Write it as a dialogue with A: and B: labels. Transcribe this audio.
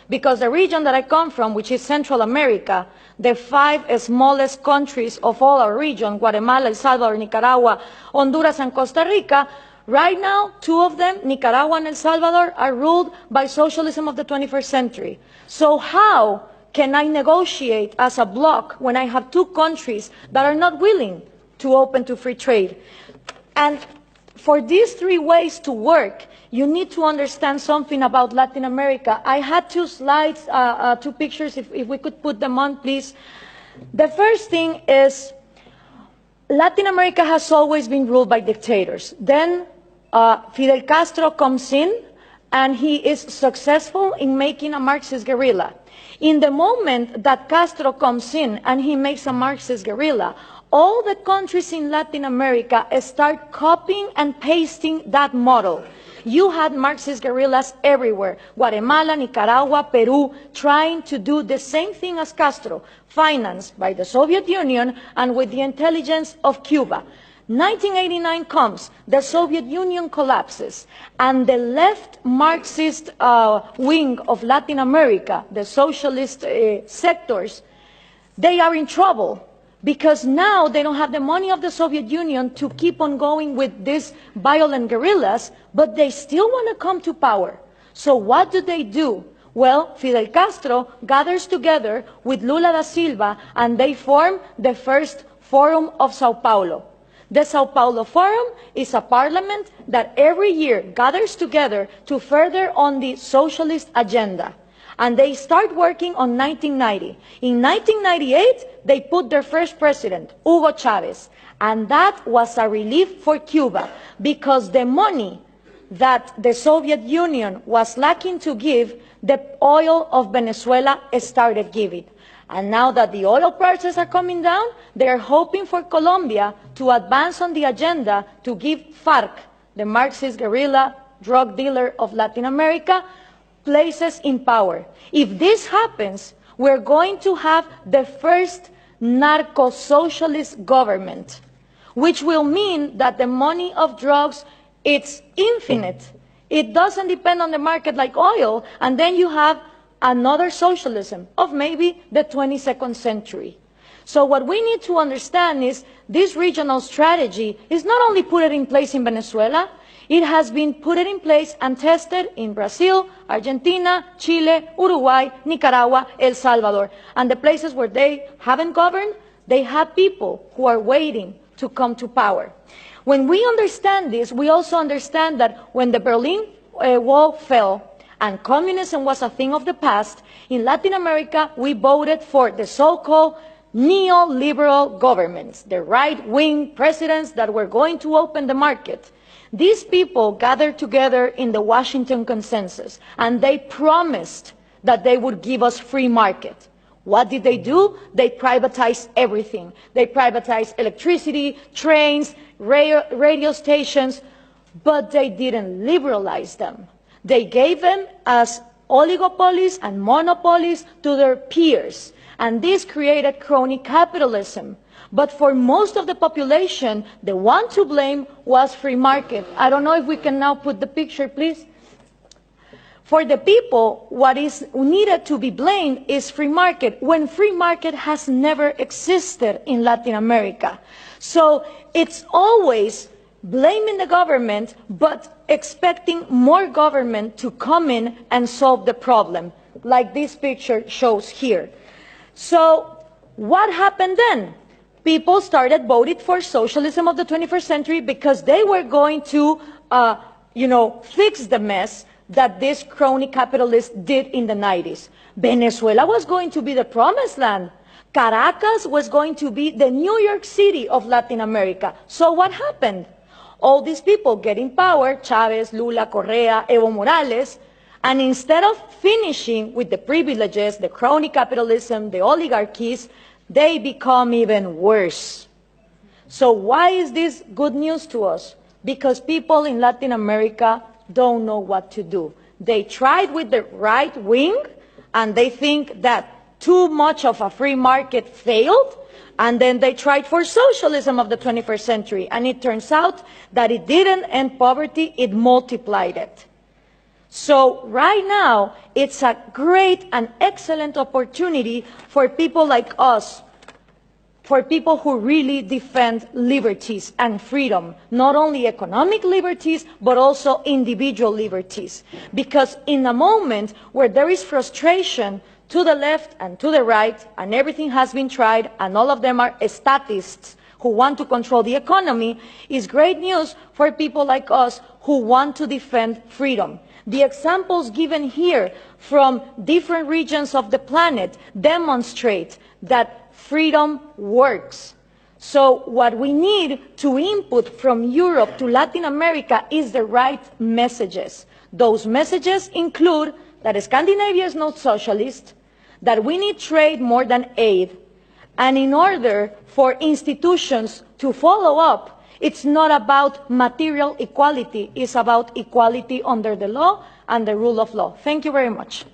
A: because the region that I come from, which is Central America, the 5 smallest countries of all our region, Guatemala, El Salvador, Nicaragua, Honduras, and Costa Rica, right now, 2 of them, Nicaragua and El Salvador, are ruled by socialism of the 21st century. So how can I negotiate as a bloc when I have 2 countries that are not willing to open to free trade? And for these 3 ways to work, you need to understand something about Latin America. I had 2 slides, 2 pictures, if we could put them on, please. The first thing is Latin America has always been ruled by dictators. Then Fidel Castro comes in, and he is successful in making a Marxist guerrilla. In the moment that Castro comes in and he makes a Marxist guerrilla, all the countries in Latin America start copying and pasting that model. You had Marxist guerrillas everywhere, Guatemala, Nicaragua, Peru, trying to do the same thing as Castro, financed by the Soviet Union and with the intelligence of Cuba. 1989 comes, the Soviet Union collapses, and the left Marxist wing of Latin America, the socialist sectors, they are in trouble, because now they don't have the money of the Soviet Union to keep on going with these violent guerrillas, but they still want to come to power. So what do? Well, Fidel Castro gathers together with Lula da Silva, and they form the first Forum of Sao Paulo. The Sao Paulo Forum is a parliament that every year gathers together to further on the socialist agenda. And they start working on 1990. In 1998, they put their first president, Hugo Chavez. And that was a relief for Cuba, because the money that the Soviet Union was lacking to give, the oil of Venezuela started giving. And now that the oil prices are coming down, they are hoping for Colombia to advance on the agenda to give FARC, the Marxist guerrilla drug dealer of Latin America, places in power. If this happens, we're going to have the first narco-socialist government, which will mean that the money of drugs, it's infinite. It doesn't depend on the market like oil, and then you have another socialism of maybe the 22nd century. So what we need to understand is this regional strategy is not only put in place in Venezuela, it has been put in place and tested in Brazil, Argentina, Chile, Uruguay, Nicaragua, El Salvador. And the places where they haven't governed, they have people who are waiting to come to power. When we understand this, we also understand that when the Berlin Wall fell and communism was a thing of the past, in Latin America we voted for the so-called neoliberal governments, the right-wing presidents that were going to open the market. These people gathered together in the Washington Consensus, and they promised that they would give us free market. What did they do? They privatized everything. They privatized electricity, trains, radio stations, but they didn't liberalize them. They gave them as oligopolies and monopolies to their peers, and this created crony capitalism. But for most of the population, the one to blame was free market. I don't know if we can now put the picture, please. For the people, what is needed to be blamed is free market, when free market has never existed in Latin America. So it's always blaming the government, but expecting more government to come in and solve the problem, like this picture shows here. So what happened then? People started voting for socialism of the 21st century because they were going to, fix the mess that this crony capitalists did in the 90s. Venezuela was going to be the promised land. Caracas was going to be the New York City of Latin America. So what happened? All these people get in power, Chavez, Lula, Correa, Evo Morales, and instead of finishing with the privileges, the crony capitalism, the oligarchies, they become even worse. So why is this good news to us? Because people in Latin America don't know what to do. They tried with the right wing, and they think that too much of a free market failed, and then they tried for socialism of the 21st century, and it turns out that it didn't end poverty, it multiplied it. So right now, it's a great and excellent opportunity for people like us, for people who really defend liberties and freedom, not only economic liberties, but also individual liberties. Because in a moment where there is frustration to the left and to the right, and everything has been tried, and all of them are statists who want to control the economy, is great news for people like us who want to defend freedom. The examples given here from different regions of the planet demonstrate that freedom works. So what we need to input from Europe to Latin America is the right messages. Those messages include that Scandinavia is not socialist, that we need trade more than aid, and in order for institutions to follow up, it's not about material equality, it's about equality under the law and the rule of law. Thank you very much.